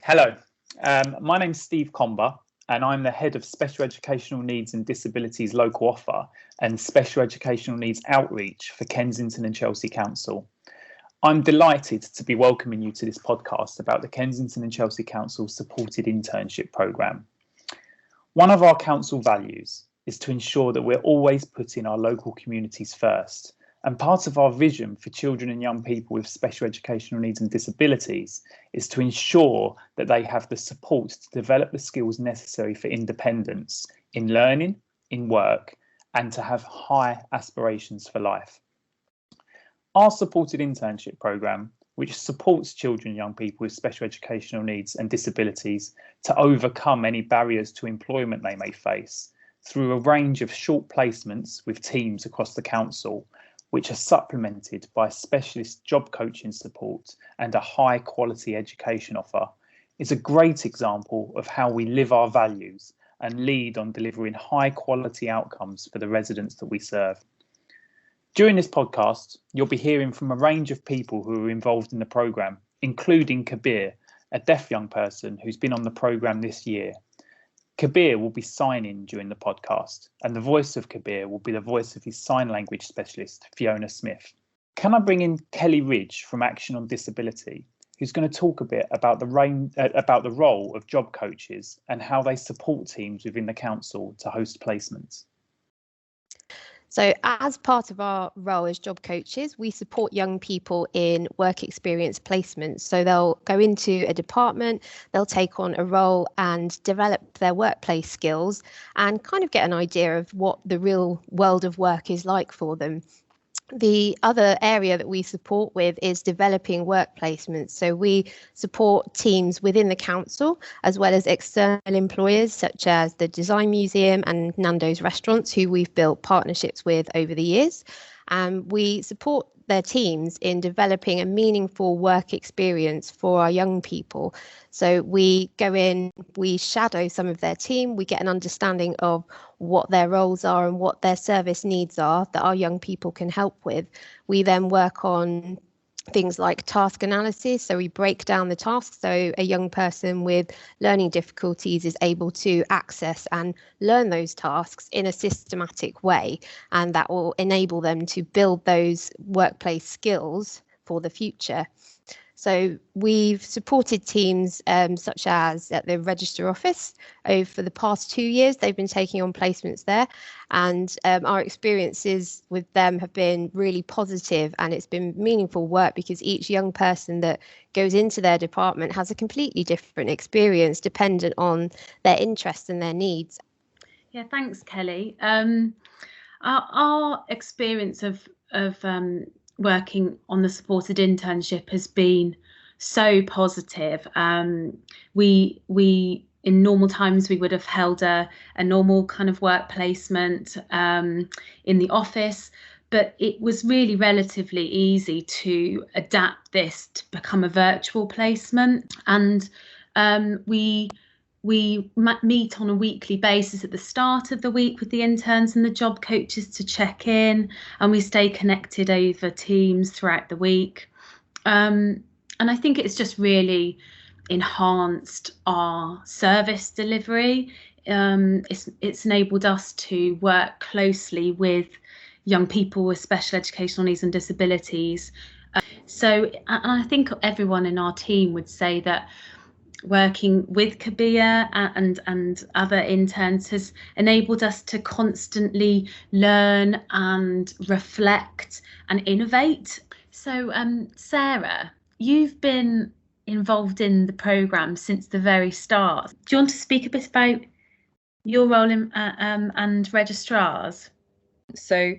Hello, my name's Steve Comber and I'm the Head of Special Educational Needs and Disabilities Local Offer and Special Educational Needs Outreach for Kensington and Chelsea Council. I'm delighted to be welcoming you to this podcast about the Kensington and Chelsea Council supported internship programme. One of our council values is to ensure that we're always putting our local communities first. And part of our vision for children and young people with special educational needs and disabilities is to ensure that they have the support to develop the skills necessary for independence in learning, in work, and to have high aspirations for life. Our supported internship programme, which supports children and young people with special educational needs and disabilities to overcome any barriers to employment they may face through a range of short placements with teams across the council, which are supplemented by specialist job coaching support and a high quality education offer, is a great example of how we live our values and lead on delivering high quality outcomes for the residents that we serve. During this podcast, you'll be hearing from a range of people who are involved in the programme, including Kabir, a deaf young person who's been on the programme this year. Kabir will be signing during the podcast, and the voice of Kabir will be the voice of his sign language specialist, Fiona Smith. Can I bring in Kelly Ridge from Action on Disability, who's going to talk a bit about the role of job coaches and how they support teams within the council to host placements? So as part of our role as job coaches, we support young people in work experience placements. So they'll go into a department, they'll take on a role and develop their workplace skills and kind of get an idea of what the real world of work is like for them. The other area that we support with is developing work placements. So we support teams within the council as well as external employers such as the Design Museum and Nando's Restaurants, who we've built partnerships with over the years. We support their teams in developing a meaningful work experience for our young people. So we go in, we shadow some of their team, we get an understanding of what their roles are and what their service needs are that our young people can help with. We then work on things like task analysis. So we break down the tasks so a young person with learning difficulties is able to access and learn those tasks in a systematic way. And that will enable them to build those workplace skills for the future. So we've supported teams such as at the Register Office. For the past 2 years, they've been taking on placements there. And our experiences with them have been really positive, and it's been meaningful work because each young person that goes into their department has a completely different experience dependent on their interests and their needs. Yeah, thanks, Kelly. Our experience of working on the supported internship has been so positive. We in normal times we would have held a normal kind of work placement in the office, but it was really relatively easy to adapt this to become a virtual placement. And we meet on a weekly basis at the start of the week with the interns and the job coaches to check in, and we stay connected over Teams throughout the week. And I think it's just really enhanced our service delivery. It's enabled us to work closely with young people with special educational needs and disabilities. And I think everyone in our team would say that working with Kabir and other interns has enabled us to constantly learn and reflect and innovate. So Sarah, you've been involved in the programme since the very start. Do you want to speak a bit about your role in and registrars? So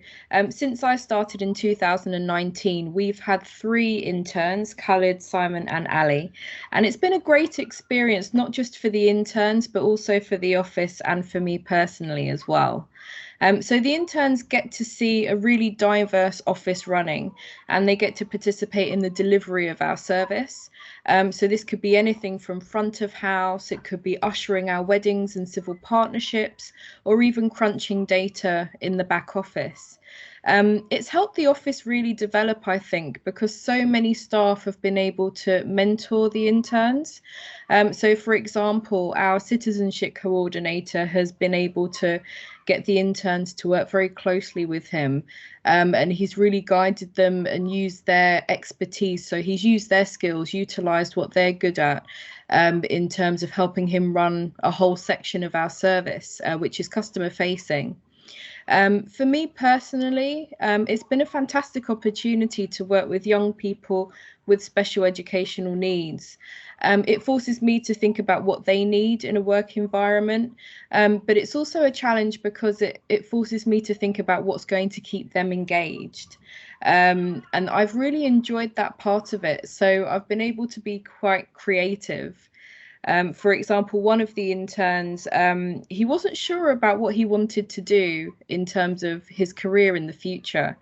since I started in 2019, we've had 3 interns, Khalid, Simon and Ali. And it's been a great experience, not just for the interns, but also for the office and for me personally as well. So the interns get to see a really diverse office running, and they get to participate in the delivery of our service. So this could be anything from front of house, it could be ushering our weddings and civil partnerships, or even crunching data in the back office. It's helped the office really develop, I think, because so many staff have been able to mentor the interns. So, for example, our citizenship coordinator has been able to get the interns to work very closely with him. And he's really guided them and used their expertise. So he's used their skills, utilized what they're good at in terms of helping him run a whole section of our service, which is customer facing. For me personally, it's been a fantastic opportunity to work with young people with special educational needs. It forces me to think about what they need in a work environment, but it's also a challenge because it forces me to think about what's going to keep them engaged. And I've really enjoyed that part of it. So I've been able to be quite creative. For example, one of the interns, he wasn't sure about what he wanted to do in terms of his career in the future.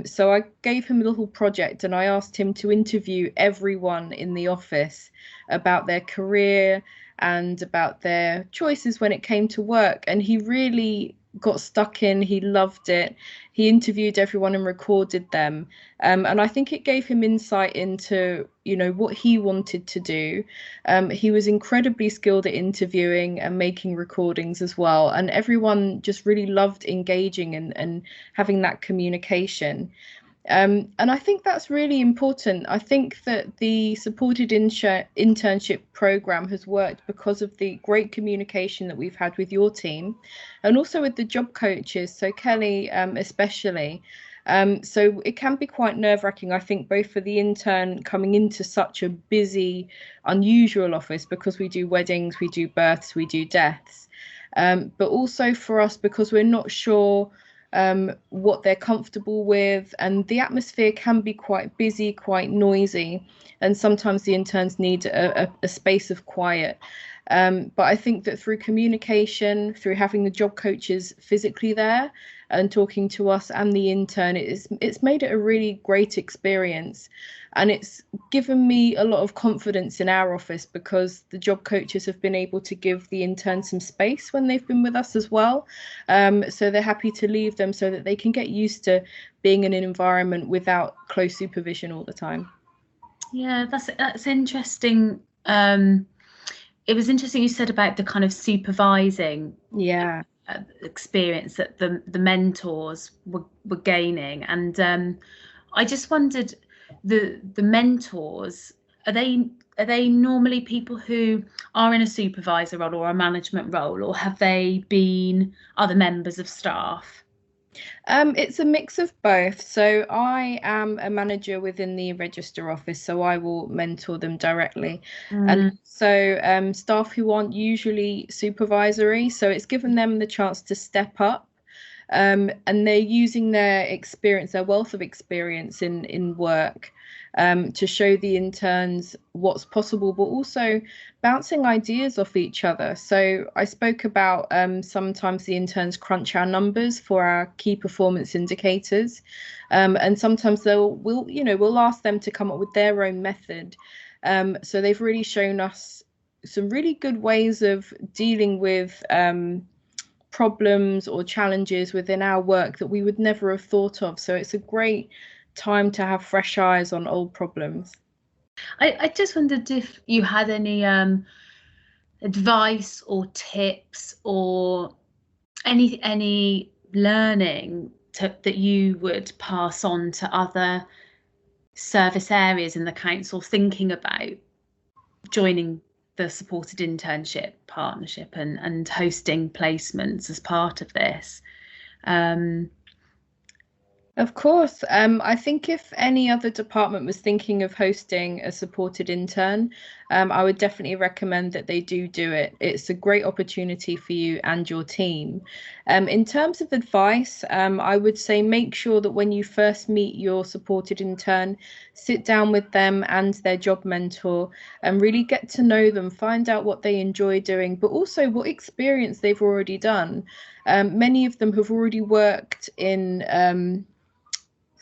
So I gave him a little project and I asked him to interview everyone in the office about their career and about their choices when it came to work. And he really got stuck in, he loved it. He interviewed everyone and recorded them. And I think it gave him insight into, what he wanted to do. He was incredibly skilled at interviewing and making recordings as well. And everyone just really loved engaging and having that communication. And I think that's really important. I think that the supported internship program has worked because of the great communication that we've had with your team and also with the job coaches. So Kelly, especially. So it can be quite nerve-wracking, I think, both for the intern coming into such a busy, unusual office because we do weddings, we do births, we do deaths, but also for us because we're not sure what they're comfortable with, and the atmosphere can be quite busy, quite noisy, and sometimes the interns need a space of quiet. But I think that through communication, through having the job coaches physically there and talking to us and the intern, it's made it a really great experience. And it's given me a lot of confidence in our office because the job coaches have been able to give the interns some space when they've been with us as well. So they're happy to leave them so that they can get used to being in an environment without close supervision all the time. Yeah, that's interesting. It was interesting you said about the kind of supervising experience that the mentors were gaining, and I just wondered, the mentors, are they normally people who are in a supervisor role or a management role, or have they been other members of staff? It's a mix of both. So I am a manager within the register office, so I will mentor them directly. And so staff who aren't usually supervisory, so it's given them the chance to step up. And they're using their experience, their wealth of experience in work, to show the interns what's possible, but also bouncing ideas off each other. So I spoke about sometimes the interns crunch our numbers for our key performance indicators, and sometimes we'll ask them to come up with their own method. So they've really shown us some really good ways of dealing with problems or challenges within our work that we would never have thought of. So it's a great time to have fresh eyes on old problems. I just wondered if you had any advice or tips or any learning that you would pass on to other service areas in the council thinking about joining the supported internship partnership and hosting placements as part of this. Of course. I think if any other department was thinking of hosting a supported intern, I would definitely recommend that they do it. It's a great opportunity for you and your team. In terms of advice, I would say make sure that when you first meet your supported intern, sit down with them and their job mentor and really get to know them, find out what they enjoy doing, but also what experience they've already done. Many of them have already worked in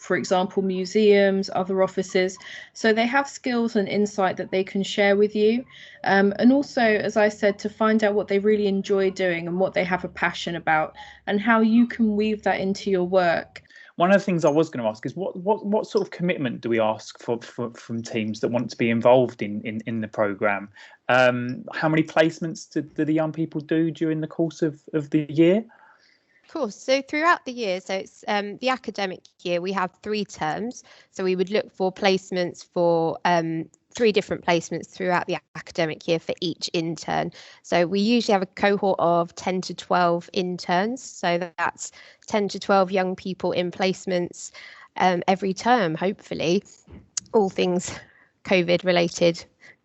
for example, museums, other offices. So they have skills and insight that they can share with you. And also, as I said, to find out what they really enjoy doing and what they have a passion about and how you can weave that into your work. One of the things I was going to ask is what sort of commitment do we ask from teams that want to be involved in the programme? How many placements do the young people do during the course of the year? Of course. So throughout the year, so it's the academic year, we have 3 terms. So we would look for placements for 3 different placements throughout the academic year for each intern. So we usually have a cohort of 10 to 12 interns. So that's 10 to 12 young people in placements every term, hopefully, all things COVID related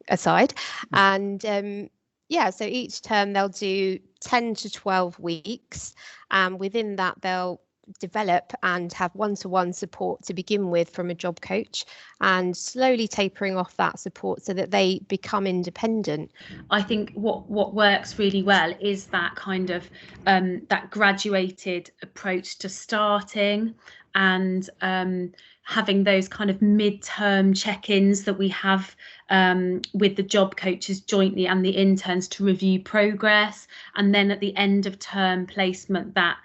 aside. And so each term they'll do 10 to 12 weeks. And within that, they'll develop and have one-to-one support to begin with from a job coach, and slowly tapering off that support so that they become independent. I think what works really well is that kind of that graduated approach to starting, and having those kind of mid-term check-ins that we have with the job coaches jointly and the interns to review progress, and then at the end of term placement, that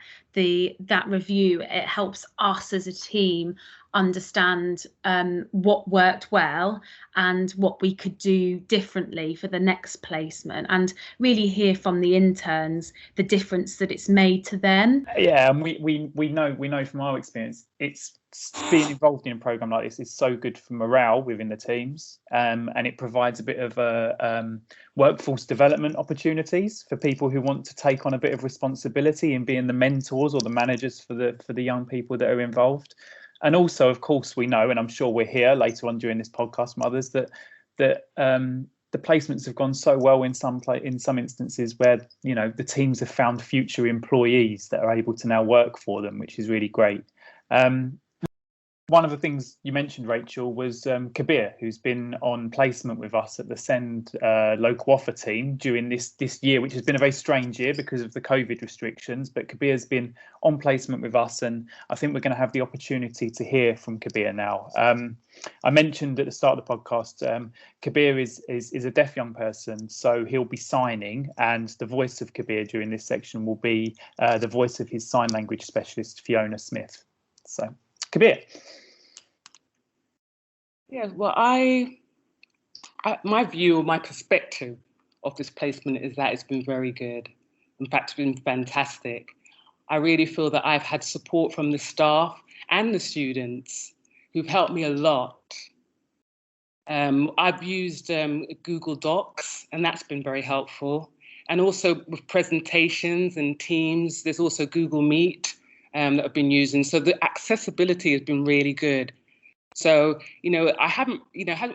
review, it helps us as a team understand what worked well and what we could do differently for the next placement, and really hear from the interns the difference that it's made to them. Yeah, and we know from our experience, it's being involved in a program like this is so good for morale within the teams, and it provides a bit of workforce development opportunities for people who want to take on a bit of responsibility in being the mentors or the managers for the young people that are involved. And also, of course, we know, and I'm sure we'll hear later on during this podcast from others, that the placements have gone so well in some instances where, you know, the teams have found future employees that are able to now work for them, which is really great. One of the things you mentioned, Rachel, was Kabir, who's been on placement with us at the SEND local offer team during this year, which has been a very strange year because of the COVID restrictions. But Kabir's been on placement with us, and I think we're going to have the opportunity to hear from Kabir now. I mentioned at the start of the podcast, Kabir is a deaf young person, so he'll be signing, and the voice of Kabir during this section will be the voice of his sign language specialist, Fiona Smith. So, Kabir. Yeah, well, my view, my perspective of this placement is that it's been very good. In fact, it's been fantastic. I really feel that I've had support from the staff and the students who've helped me a lot. I've used Google Docs, and that's been very helpful. And also with presentations and Teams, there's also Google Meet that I've been using. So the accessibility has been really good. So, you know, it hasn't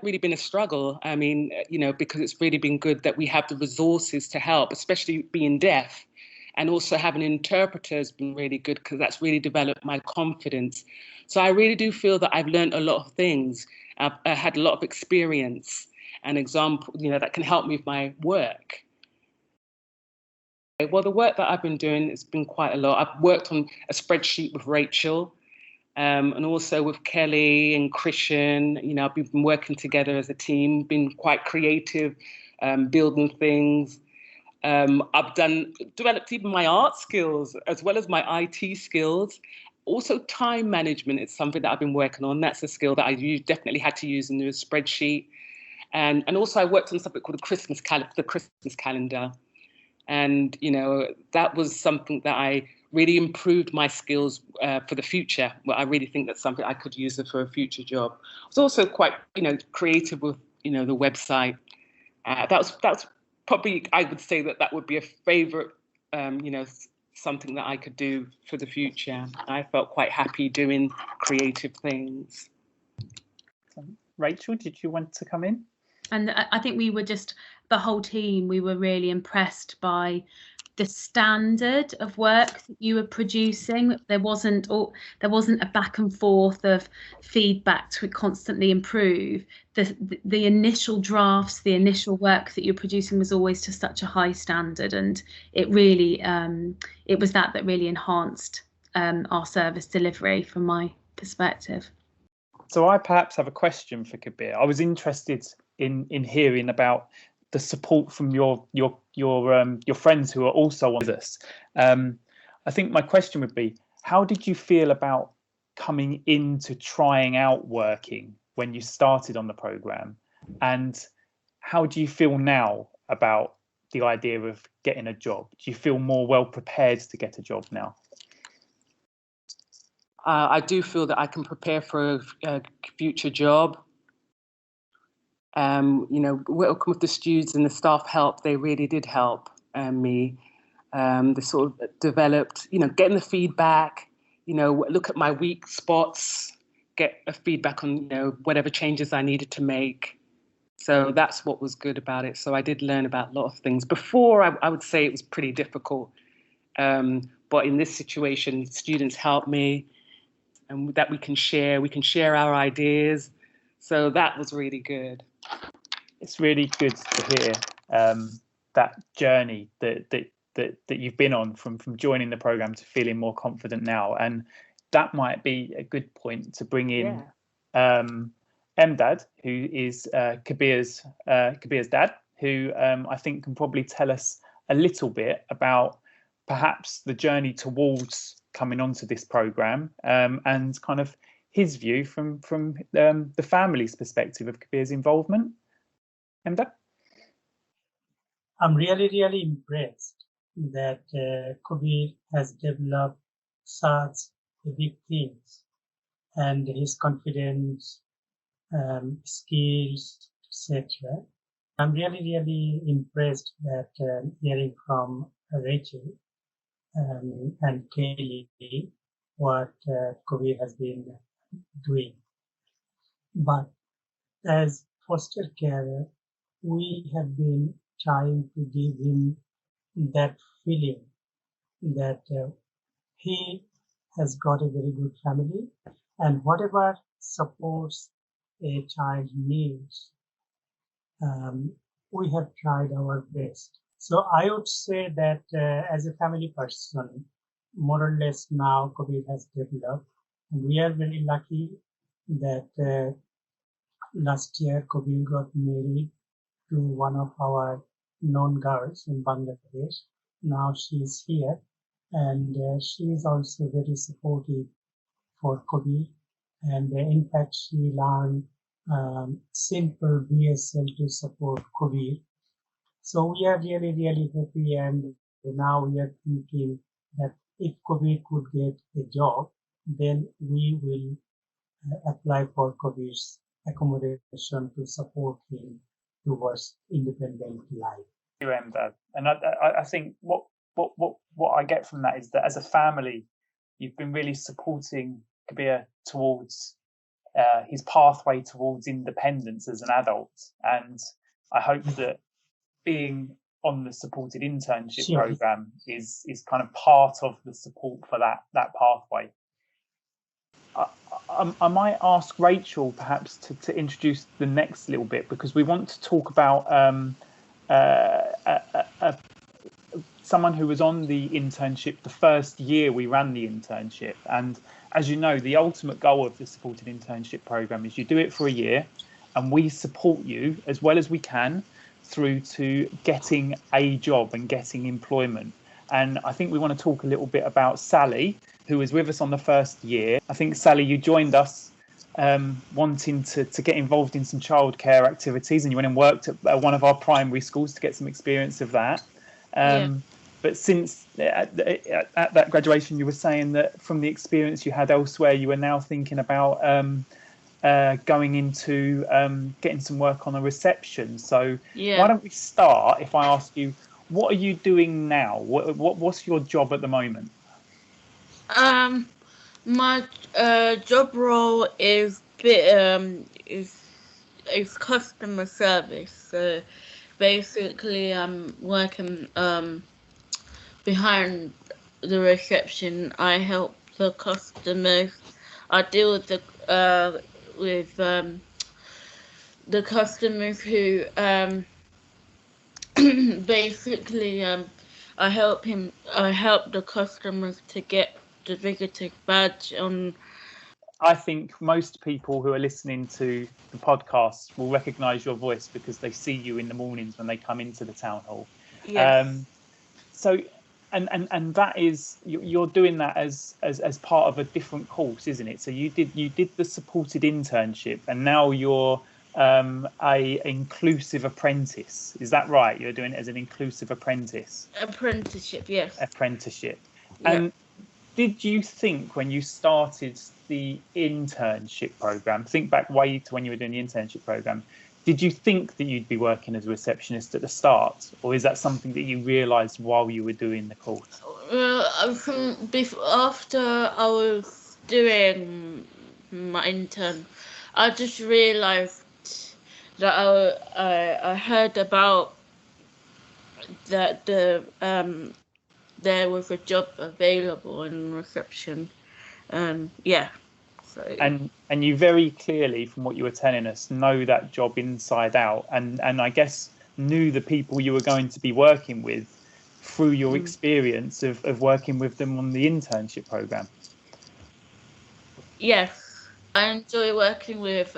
really been a struggle. I mean, you know, because it's really been good that we have the resources to help, especially being deaf. And also having an interpreter has been really good because that's really developed my confidence. So I really do feel that I've learned a lot of things. I've had a lot of experience and example, you know, that can help me with my work. Well, the work that I've been doing has been quite a lot. I've worked on a spreadsheet with Rachel. And also with Kelly and Christian, you know, we've been working together as a team, been quite creative, building things. I've developed even my art skills as well as my IT skills. Also, time management is something that I've been working on. That's a skill that I definitely had to use in the spreadsheet. And also I worked on something called the Christmas calendar. And, you know, that was something that I really improved my skills for the future. Well, I really think that's something I could use for a future job. I was also quite, you know, creative with, you know, the website. That's probably, I would say that would be a favorite, you know, something that I could do for the future. I felt quite happy doing creative things. Rachel, did you want to come in? And I think we were just, the whole team, we were really impressed by the standard of work that you were producing. There wasn't a back and forth of feedback to constantly improve. The initial drafts, the initial work that you're producing was always to such a high standard, and it really it was that really enhanced our service delivery from my perspective. So I perhaps have a question for Kabir. I was interested in hearing about the support from your friends who are also with us. I think my question would be, how did you feel about coming into trying out working when you started on the programme? And how do you feel now about the idea of getting a job? Do you feel more well prepared to get a job now? I do feel that I can prepare for a future job. Working with the students and the staff help. They really did help me. They sort of developed, getting the feedback, look at my weak spots, get a feedback on, whatever changes I needed to make. So that's what was good about it. So I did learn about a lot of things. Before, I would say it was pretty difficult. But in this situation, students helped me, and that we can share our ideas. So that was really good. It's really good to hear that journey that you've been on from joining the program to feeling more confident now. And that might be a good point to bring in Emdad, who is Kabir's dad, who I think can probably tell us a little bit about perhaps the journey towards coming onto this program, and kind of his view from the family's perspective of Kabir's involvement. Emdad? I'm really impressed that Kabir has developed such big things, and his confidence, skills, etc. I'm really impressed that hearing from Rachel and Kelly what Kabir has been doing. But as foster carer, we have been trying to give him that feeling that he has got a very good family, and whatever supports a child needs, we have tried our best. So I would say that as a family person, more or less now Kabir has developed, and we are very lucky that last year Kabir got married to one of our known girls in Bangladesh. Now she is here, and she is also very supportive for Kabir. And in fact, she learned simple BSL to support Kabir. So we are really happy, and now we are thinking that if Kabir could get a job, then we will apply for Kabir's accommodation to support him towards independent life. And I think what I get from that is that as a family, you've been really supporting Kabir towards his pathway towards independence as an adult, and I hope that being on the supported internship program is kind of part of the support for that pathway. I might ask Rachel perhaps to introduce the next little bit, because we want to talk about someone who was on the internship the first year we ran the internship. And as you know, the ultimate goal of the supported internship program is you do it for a year, and we support you as well as we can through to getting a job and getting employment. And I think we want to talk a little bit about Sally, who was with us on the first year. I think, Sally, you joined us wanting to get involved in some childcare activities, and you went and worked at one of our primary schools to get some experience of that. But since at that graduation, you were saying that from the experience you had elsewhere, you were now thinking about going into getting some work on a reception. So why don't we start if I ask you, what are you doing now? What's your job at the moment? My job role is customer service. So basically, I'm working behind the reception. I help the customers. I deal with the customers who basically I help the customers to get the visitor badge on. I think most people who are listening to the podcast will recognise your voice because they see you in the mornings when they come into the town hall. Yes. So, and that is you're doing that as part of a different course, isn't it? So you did the supported internship, and now you're a inclusive apprentice. Is that right? You're doing it as an inclusive apprentice. Apprenticeship, yes. Apprenticeship. Yeah. And did you think when you started the internship program, think back way to when you were doing the internship program, did you think that you'd be working as a receptionist at the start, or is that something that you realised while you were doing the course? After I was doing my intern, I just realised that I heard about that there was a job available in reception, and yeah. So. And you very clearly, from what you were telling us, know that job inside out, and I guess knew the people you were going to be working with through your experience of working with them on the internship program. Yes, I enjoy working with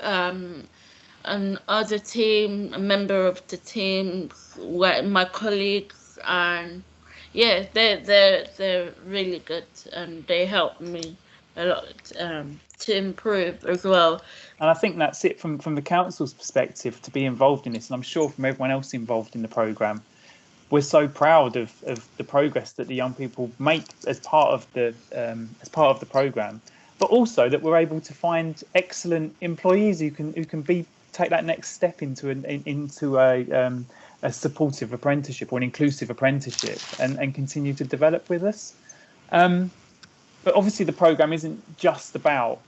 another team, a member of the team, my colleagues, and yeah, they're really good, and they help me a lot to improve as well. And I think that's it from the council's perspective to be involved in this, and I'm sure from everyone else involved in the programme. We're so proud of the progress that the young people make as part of the programme, but also that we're able to find excellent employees who can take that next step into a supportive apprenticeship or an inclusive apprenticeship and continue to develop with us. But obviously the programme isn't just about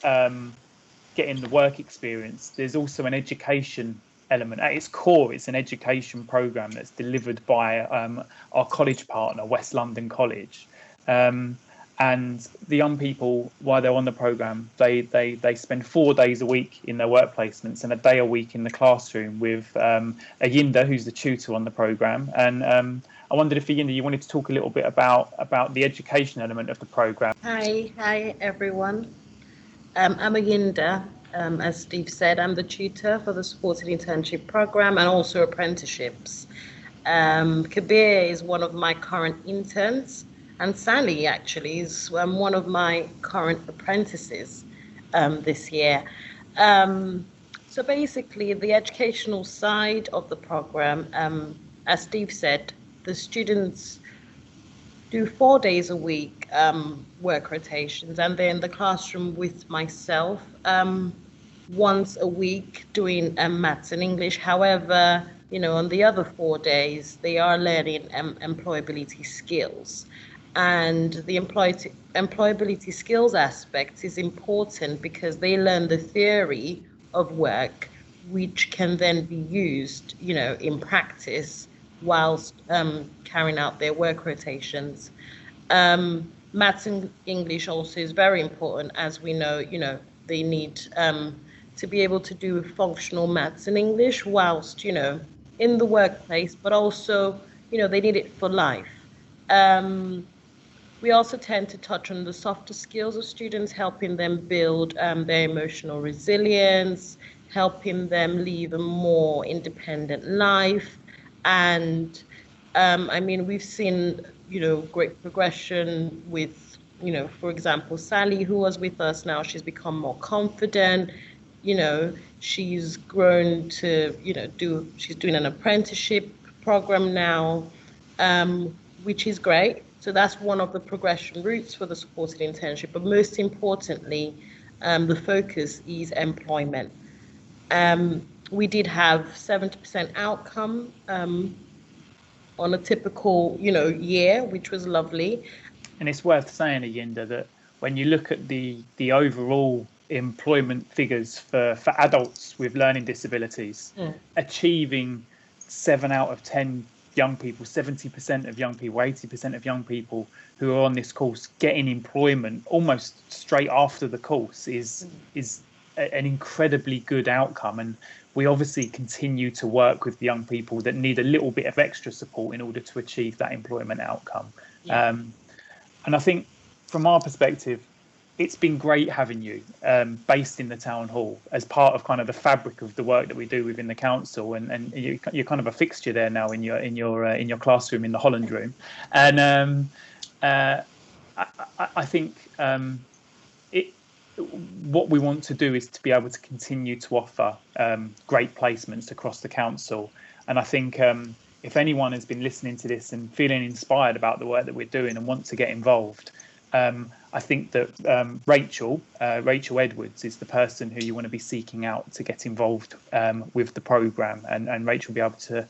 getting the work experience. There's also an education element. At its core, it's an education programme that's delivered by our college partner, West London College. And the young people, while they're on the programme, they spend 4 days a week in their work placements and a day a week in the classroom with Ayinda, who's the tutor on the programme. And I wondered if, Ayinda, you wanted to talk a little bit about the education element of the programme. Hi everyone. I'm Ayinda. As Steve said, I'm the tutor for the supported internship program and also apprenticeships. Kabir is one of my current interns, and Sally actually is one of my current apprentices this year. So basically, the educational side of the program, as Steve said, the students do 4 days a week work rotations, and they're in the classroom with myself once a week doing maths and English. However, on the other 4 days, they are learning employability skills. And the employability skills aspect is important because they learn the theory of work, which can then be used, in practice whilst carrying out their work rotations. Maths and English also is very important, as we know, they need to be able to do functional maths and English whilst, in the workplace, but also, they need it for life. We also tend to touch on the softer skills of students, helping them build their emotional resilience, helping them live a more independent life. And we've seen, great progression with, for example, Sally, who was with us now, she's become more confident. She's grown to, she's doing an apprenticeship program now, which is great. So that's one of the progression routes for the supported internship. But most importantly, the focus is employment. We did have 70% outcome on a typical, year, which was lovely. And it's worth saying, Ayinda, that when you look at the overall employment figures for adults with learning disabilities, achieving 7 out of 10 young people, 70% of young people, 80% of young people who are on this course getting employment almost straight after the course is an incredibly good outcome. And we obviously continue to work with the young people that need a little bit of extra support in order to achieve that employment outcome. And I think from our perspective, it's been great having you based in the town hall as part of kind of the fabric of the work that we do within the council, and you're kind of a fixture there now in your classroom in the Holland room, and I think what we want to do is to be able to continue to offer great placements across the council, and I think if anyone has been listening to this and feeling inspired about the work that we're doing and want to get involved, I think that Rachel Edwards is the person who you want to be seeking out to get involved with the programme, and Rachel will be able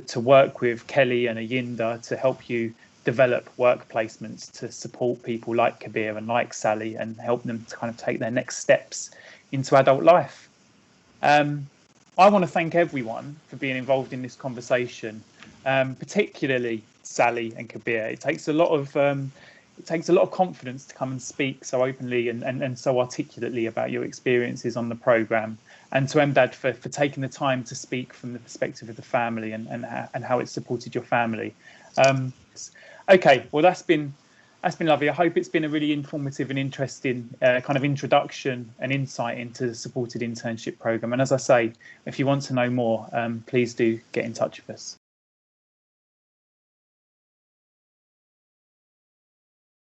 to work with Kelly and Ayinda to help you develop work placements to support people like Kabir and like Sally and help them to kind of take their next steps into adult life. I want to thank everyone for being involved in this conversation, particularly Sally and Kabir. It takes a lot of confidence to come and speak so openly and so articulately about your experiences on the programme, and to Emdad for taking the time to speak from the perspective of the family and how it supported your family. Okay, well that's been lovely. I hope it's been a really informative and interesting kind of introduction and insight into the supported internship programme. And as I say, if you want to know more, please do get in touch with us.